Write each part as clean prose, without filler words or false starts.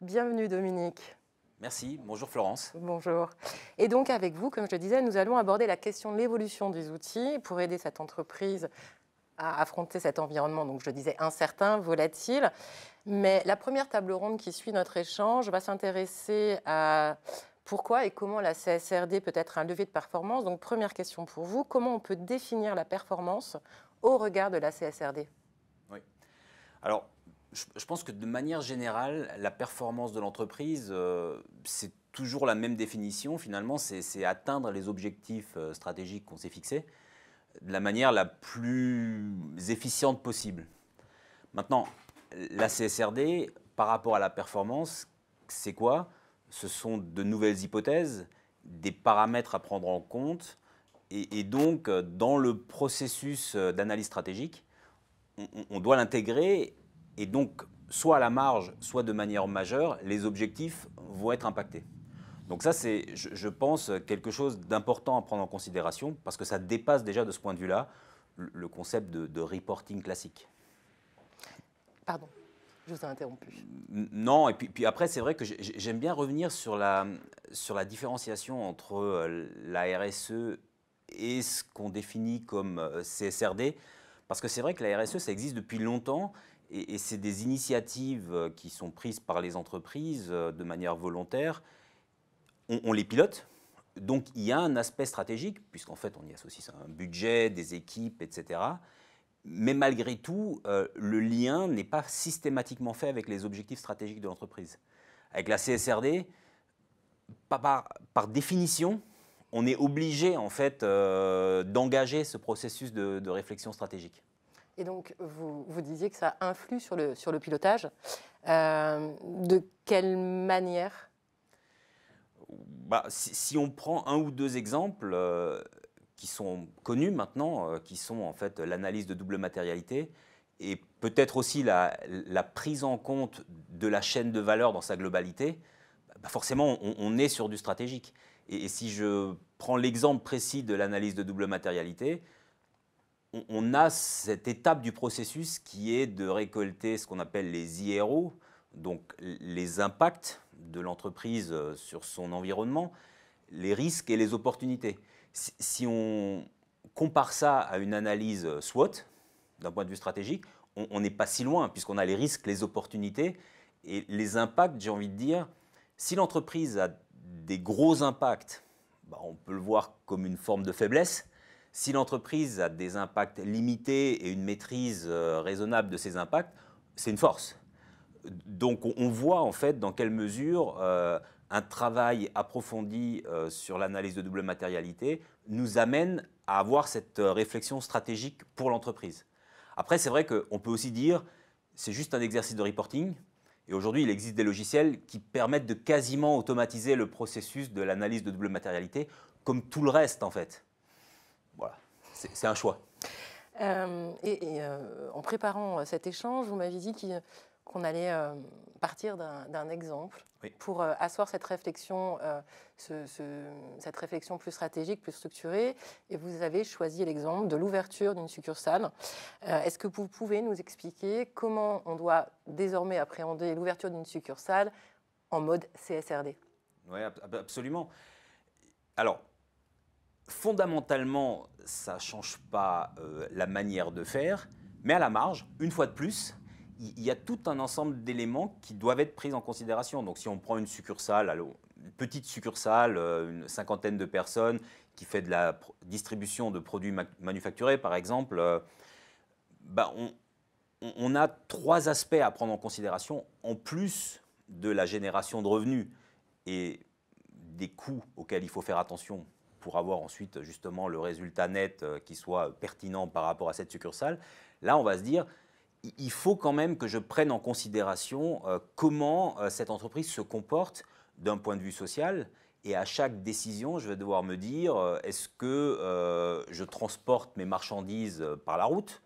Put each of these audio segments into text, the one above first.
Bienvenue Dominique. Merci, bonjour Florence. Bonjour. Et donc avec vous, comme je le disais, nous allons aborder la question de l'évolution des outils pour aider cette entreprise à affronter cet environnement, donc je le disais, incertain, volatile. Mais la première table ronde qui suit notre échange va s'intéresser à pourquoi et comment la CSRD peut être un levier de performance. Donc première question pour vous, comment on peut définir la performance au regard de la CSRD? Oui. Alors, je pense que de manière générale, la performance de l'entreprise, c'est toujours la même définition. Finalement, c'est atteindre les objectifs stratégiques qu'on s'est fixés de la manière la plus efficiente possible. Maintenant, la CSRD, par rapport à la performance, c'est quoi? Ce sont de nouvelles hypothèses, des paramètres à prendre en compte, et donc, dans le processus d'analyse stratégique, on doit l'intégrer, et donc, soit à la marge, soit de manière majeure, les objectifs vont être impactés. Donc ça, c'est, je pense, quelque chose d'important à prendre en considération, parce que ça dépasse déjà de ce point de vue-là le concept de reporting classique. Pardon, je vous ai interrompu. Non, et puis après, c'est vrai que j'aime bien revenir sur la différenciation entre la RSE et ce qu'on définit comme CSRD, parce que c'est vrai que la RSE, ça existe depuis longtemps, et c'est des initiatives qui sont prises par les entreprises de manière volontaire. On les pilote, donc il y a un aspect stratégique, puisqu'en fait on y associe un budget, des équipes, etc. Mais malgré tout, le lien n'est pas systématiquement fait avec les objectifs stratégiques de l'entreprise. Avec la CSRD, par définition, on est obligé en fait d'engager ce processus de réflexion stratégique. Et donc, vous disiez que ça influe sur le pilotage. De quelle manière? Si on prend un ou deux exemples qui sont connus maintenant, qui sont en fait l'analyse de double matérialité et peut-être aussi la prise en compte de la chaîne de valeur dans sa globalité, forcément on est sur du stratégique. Et si je prends l'exemple précis de l'analyse de double matérialité, on a cette étape du processus qui est de récolter ce qu'on appelle les IRO, donc les impacts de l'entreprise sur son environnement, les risques et les opportunités. Si on compare ça à une analyse SWOT, d'un point de vue stratégique, on n'est pas si loin, puisqu'on a les risques, les opportunités et les impacts, j'ai envie de dire. Si l'entreprise a des gros impacts, on peut le voir comme une forme de faiblesse. Si l'entreprise a des impacts limités et une maîtrise raisonnable de ces impacts, c'est une force. Donc on voit en fait dans quelle mesure un travail approfondi sur l'analyse de double matérialité nous amène à avoir cette réflexion stratégique pour l'entreprise. Après, c'est vrai qu'on peut aussi dire c'est juste un exercice de reporting. Et aujourd'hui, il existe des logiciels qui permettent de quasiment automatiser le processus de l'analyse de double matérialité, comme tout le reste en fait. Voilà, c'est un choix. En préparant cet échange, vous m'avez dit qu'on allait partir d'un exemple Oui. pour asseoir cette réflexion, cette réflexion plus stratégique, plus structurée. Et vous avez choisi l'exemple de l'ouverture d'une succursale. Est-ce que vous pouvez nous expliquer comment on doit désormais appréhender l'ouverture d'une succursale en mode CSRD? Oui, absolument. Alors, fondamentalement, ça ne change pas la manière de faire, mais à la marge, une fois de plus, il y a tout un ensemble d'éléments qui doivent être pris en considération. Donc si on prend une succursale, une petite succursale, une cinquantaine de personnes qui fait de la distribution de produits manufacturés, par exemple, on a trois aspects à prendre en considération, en plus de la génération de revenus et des coûts auxquels il faut faire attention pour avoir ensuite justement le résultat net qui soit pertinent par rapport à cette succursale. Là, on va se dire, il faut quand même que je prenne en considération comment cette entreprise se comporte d'un point de vue social. Et à chaque décision, je vais devoir me dire, est-ce que je transporte mes marchandises par la route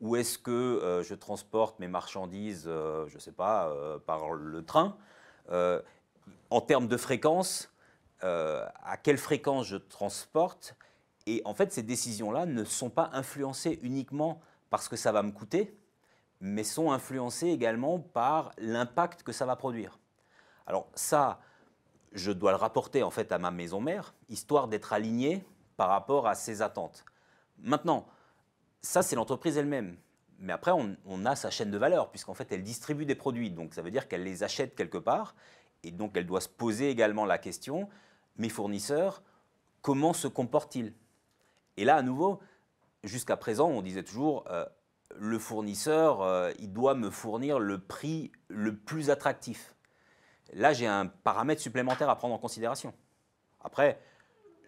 ou est-ce que je transporte mes marchandises, je ne sais pas, par le train? En termes de fréquence, à quelle fréquence je transporte? Et en fait, ces décisions-là ne sont pas influencées uniquement par ce que ça va me coûter, mais sont influencées également par l'impact que ça va produire. Alors ça, je dois le rapporter en fait à ma maison mère, histoire d'être aligné par rapport à ses attentes. Maintenant, ça c'est l'entreprise elle-même. Mais après, on a sa chaîne de valeur, puisqu'en fait, elle distribue des produits. Donc ça veut dire qu'elle les achète quelque part. Et donc elle doit se poser également la question, mes fournisseurs, comment se comportent-ils? Et là, à nouveau, jusqu'à présent, on disait toujours, le fournisseur, il doit me fournir le prix le plus attractif. Là, j'ai un paramètre supplémentaire à prendre en considération. Après,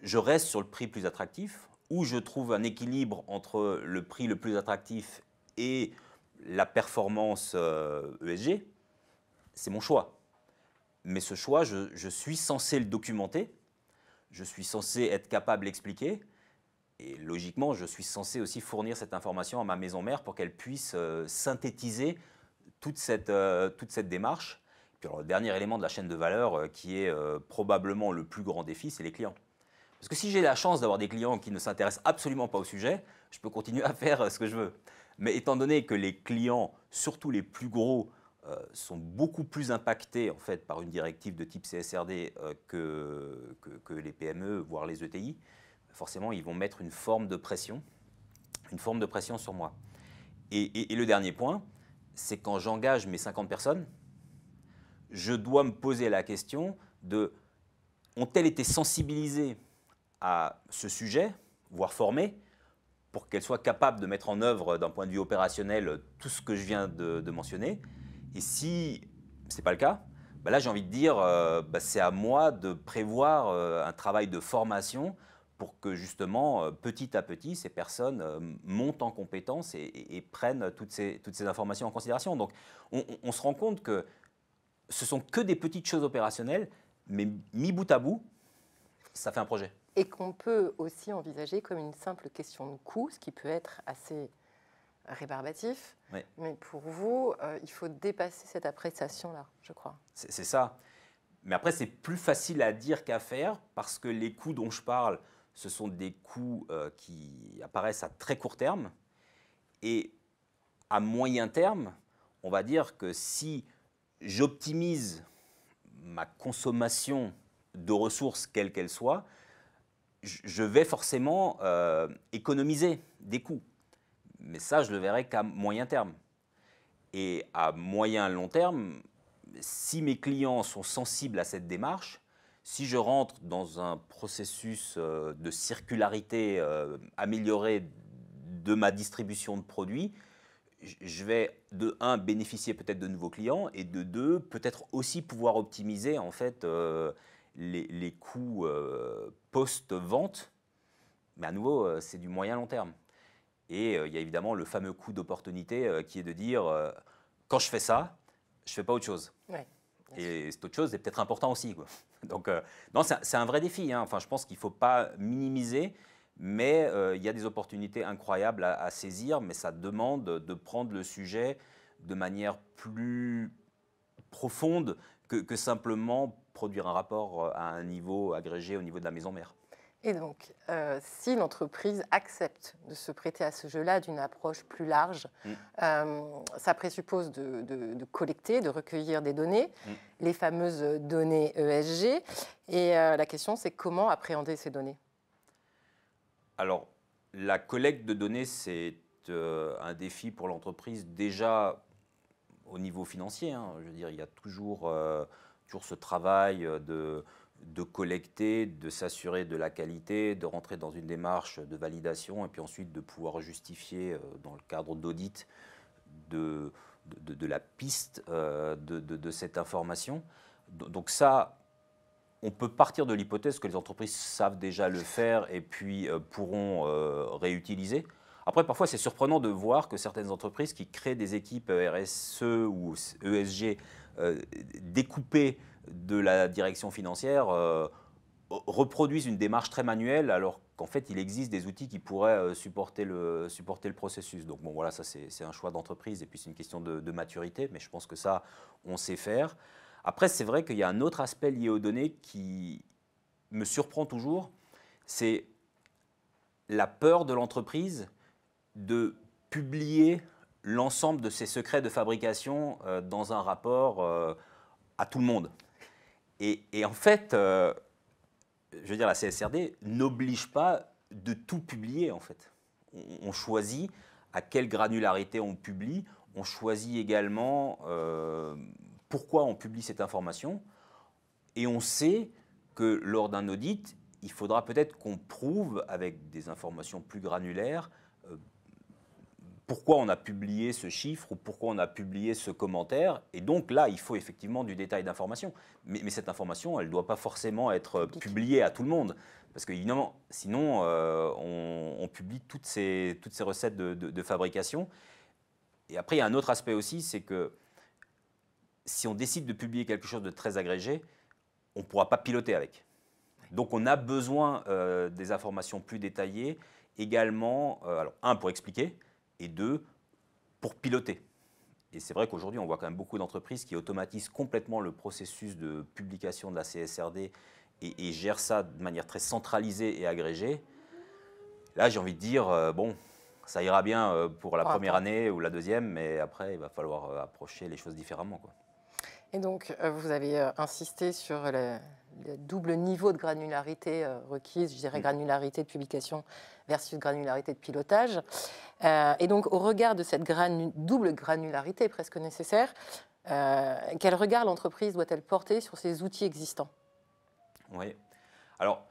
je reste sur le prix plus attractif, ou je trouve un équilibre entre le prix le plus attractif et la performance ESG, c'est mon choix. Mais ce choix, je suis censé le documenter, je suis censé être capable d'expliquer, et logiquement, je suis censé aussi fournir cette information à ma maison mère pour qu'elle puisse synthétiser toute cette démarche. Puis alors, le dernier élément de la chaîne de valeur qui est probablement le plus grand défi, c'est les clients. Parce que si j'ai la chance d'avoir des clients qui ne s'intéressent absolument pas au sujet, je peux continuer à faire ce que je veux. Mais étant donné que les clients, surtout les plus gros, sont beaucoup plus impactés en fait, par une directive de type CSRD que les PME, voire les ETI, forcément, ils vont mettre une forme de pression sur moi. Et le dernier point, c'est quand j'engage mes 50 personnes, je dois me poser la question de ont-elles été sensibilisées à ce sujet, voire formées, pour qu'elles soient capables de mettre en œuvre d'un point de vue opérationnel tout ce que je viens de mentionner. Et si ce n'est pas le cas, bah là j'ai envie de dire c'est à moi de prévoir un travail de formation pour que justement petit à petit ces personnes montent en compétences et prennent toutes ces informations en considération. Donc on se rend compte que ce sont que des petites choses opérationnelles, mais mis bout à bout, ça fait un projet. Et qu'on peut aussi envisager comme une simple question de coût, ce qui peut être assez rébarbatif. Oui. Mais pour vous, il faut dépasser cette appréciation-là, je crois. C'est ça. Mais après, c'est plus facile à dire qu'à faire parce que les coûts dont je parle, ce sont des coûts qui apparaissent à très court terme. Et à moyen terme, on va dire que si j'optimise ma consommation de ressources, quelle qu'elle soit, je vais forcément économiser des coûts. Mais ça, je le verrai qu'à moyen terme. Et à moyen long terme, si mes clients sont sensibles à cette démarche, si je rentre dans un processus de circularité améliorée de ma distribution de produits, je vais de 1 bénéficier peut-être de nouveaux clients et de 2 peut-être aussi pouvoir optimiser en fait les coûts post-vente. Mais à nouveau, c'est du moyen long terme. Et il y a évidemment le fameux coût d'opportunité qui est de dire quand je fais ça, je ne fais pas autre chose. Ouais, et cette autre chose est peut-être important aussi, quoi. Donc, non, c'est un vrai défi. Hein. Enfin, je pense qu'il ne faut pas minimiser, mais il y a des opportunités incroyables à saisir, mais ça demande de prendre le sujet de manière plus profonde que simplement produire un rapport à un niveau agrégé au niveau de la maison mère. Et donc, si l'entreprise accepte de se prêter à ce jeu-là d'une approche plus large, ça présuppose de collecter, de recueillir des données, les fameuses données ESG. Et la question, c'est comment appréhender ces données? Alors, la collecte de données, c'est un défi pour l'entreprise déjà au niveau financier. Hein. Je veux dire, il y a toujours ce travail de collecter, de s'assurer de la qualité, de rentrer dans une démarche de validation et puis ensuite de pouvoir justifier dans le cadre d'audit de la piste de cette information. Donc ça, on peut partir de l'hypothèse que les entreprises savent déjà le faire et puis pourront réutiliser. Après, parfois, c'est surprenant de voir que certaines entreprises qui créent des équipes RSE ou ESG découpées de la direction financière reproduisent une démarche très manuelle alors qu'en fait, il existe des outils qui pourraient supporter le processus. Donc bon, voilà, ça c'est un choix d'entreprise et puis c'est une question de maturité, mais je pense que ça, on sait faire. Après, c'est vrai qu'il y a un autre aspect lié aux données qui me surprend toujours, c'est la peur de l'entreprise de publier l'ensemble de ses secrets de fabrication dans un rapport à tout le monde. Et en fait, je veux dire, la CSRD n'oblige pas de tout publier, en fait. On choisit à quelle granularité on publie, on choisit également pourquoi on publie cette information, et on sait que lors d'un audit, il faudra peut-être qu'on prouve avec des informations plus granulaires pourquoi on a publié ce chiffre ou pourquoi on a publié ce commentaire. Et donc là, il faut effectivement du détail d'information. Mais cette information, elle ne doit pas forcément être publiée à tout le monde. Parce que évidemment, sinon, on publie toutes ces recettes de fabrication. Et après, il y a un autre aspect aussi, c'est que si on décide de publier quelque chose de très agrégé, on ne pourra pas piloter avec. Donc on a besoin des informations plus détaillées, également, alors un, pour expliquer, et deux, pour piloter. Et c'est vrai qu'aujourd'hui, on voit quand même beaucoup d'entreprises qui automatisent complètement le processus de publication de la CSRD et gèrent ça de manière très centralisée et agrégée. Là, j'ai envie de dire, bon, ça ira bien pour la première année ou la deuxième, mais après, il va falloir approcher les choses différemment, quoi. Et donc, vous avez insisté sur le double niveau de granularité requise, je dirais granularité de publication versus granularité de pilotage. Et donc, au regard de cette double granularité presque nécessaire, quel regard l'entreprise doit-elle porter sur ces outils existants? Oui. Alors,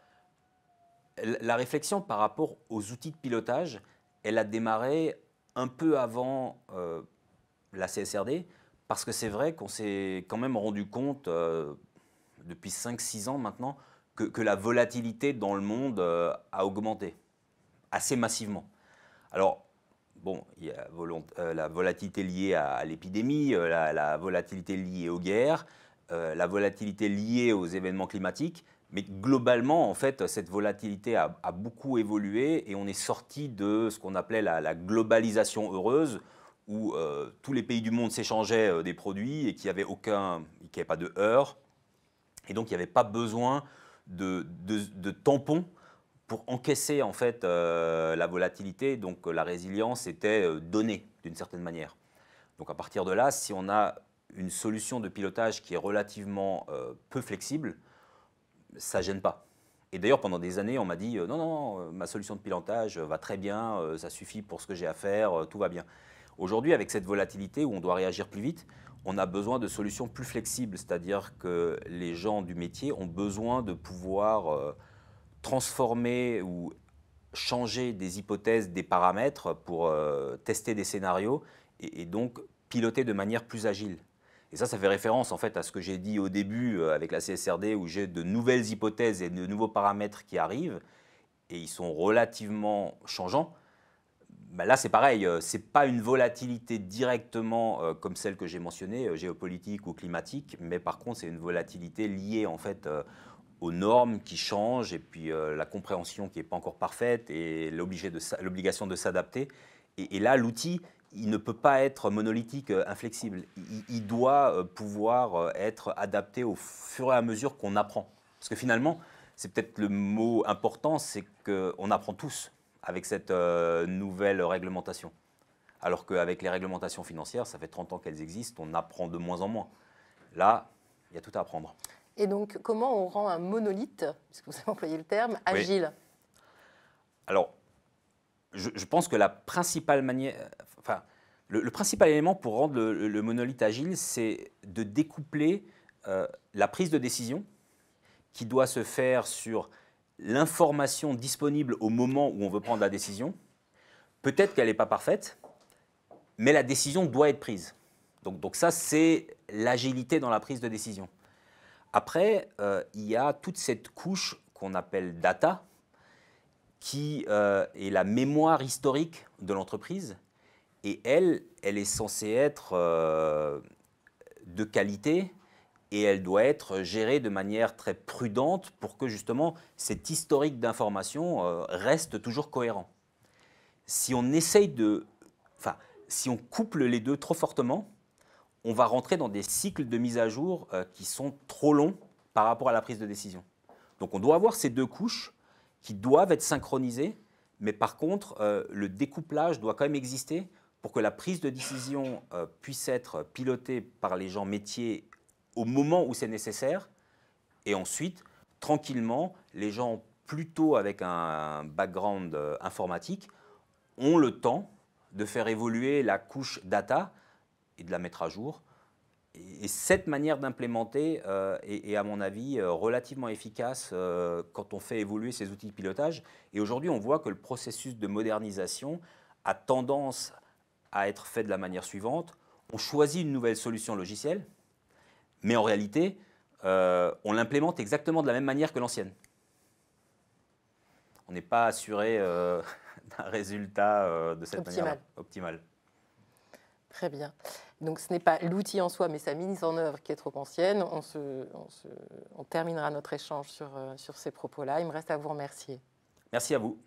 la réflexion par rapport aux outils de pilotage, elle a démarré un peu avant la CSRD, parce que c'est vrai qu'on s'est quand même rendu compte depuis 5-6 ans maintenant que la volatilité dans le monde a augmenté assez massivement. Alors, bon, il y a la volatilité liée à l'épidémie, la volatilité liée aux guerres, la volatilité liée aux événements climatiques, mais globalement, en fait, cette volatilité a beaucoup évolué et on est sorti de ce qu'on appelait la globalisation heureuse, où tous les pays du monde s'échangeaient des produits et qu'il n'y avait pas de heurts. Et donc, il n'y avait pas besoin de tampons pour encaisser en fait, la volatilité. Donc, la résilience était donnée d'une certaine manière. Donc, à partir de là, si on a une solution de pilotage qui est relativement peu flexible, ça ne gêne pas. Et d'ailleurs, pendant des années, on m'a dit non, non, ma solution de pilotage va très bien, ça suffit pour ce que j'ai à faire, tout va bien. Aujourd'hui, avec cette volatilité où on doit réagir plus vite, on a besoin de solutions plus flexibles, c'est-à-dire que les gens du métier ont besoin de pouvoir transformer ou changer des hypothèses, des paramètres pour tester des scénarios et donc piloter de manière plus agile. Et ça fait référence en fait à ce que j'ai dit au début avec la CSRD où j'ai de nouvelles hypothèses et de nouveaux paramètres qui arrivent et ils sont relativement changeants. Ben là, c'est pareil, ce n'est pas une volatilité directement comme celle que j'ai mentionnée, géopolitique ou climatique, mais par contre, c'est une volatilité liée en fait aux normes qui changent et puis la compréhension qui n'est pas encore parfaite et l'obligation de s'adapter. Et là, l'outil, il ne peut pas être monolithique, inflexible. Il doit pouvoir être adapté au fur et à mesure qu'on apprend. Parce que finalement, c'est peut-être le mot important, c'est qu'on apprend tous avec cette nouvelle réglementation. Alors qu'avec les réglementations financières, ça fait 30 ans qu'elles existent, on apprend de moins en moins. Là, il y a tout à apprendre. Et donc, comment on rend un monolithe, puisque vous avez employé le terme, agile? Oui. Alors, je pense que la principale manière, enfin, le principal élément pour rendre le monolithe agile, c'est de découpler la prise de décision qui doit se faire sur l'information disponible au moment où on veut prendre la décision. Peut-être qu'elle n'est pas parfaite, mais la décision doit être prise. Donc ça, c'est l'agilité dans la prise de décision. Après, il y a toute cette couche qu'on appelle data, qui est la mémoire historique de l'entreprise. Et elle est censée être de qualité et elle doit être gérée de manière très prudente pour que justement cet historique d'information reste toujours cohérent. Si on essaye si on couple les deux trop fortement, on va rentrer dans des cycles de mise à jour qui sont trop longs par rapport à la prise de décision. Donc on doit avoir ces deux couches qui doivent être synchronisées, mais par contre, le découplage doit quand même exister pour que la prise de décision puisse être pilotée par les gens métiers au moment où c'est nécessaire, Et ensuite, tranquillement, les gens plutôt avec un background informatique ont le temps de faire évoluer la couche data et de la mettre à jour. Et cette manière d'implémenter est, à mon avis, relativement efficace quand on fait évoluer ces outils de pilotage. Et aujourd'hui, on voit que le processus de modernisation a tendance à être fait de la manière suivante. On choisit une nouvelle solution logicielle, mais en réalité, on l'implémente exactement de la même manière que l'ancienne. On n'est pas assuré d'un résultat de cette manière optimal. Très bien. Donc ce n'est pas l'outil en soi, mais sa mise en œuvre qui est trop ancienne. On terminera notre échange sur ces propos-là. Il me reste à vous remercier. Merci à vous.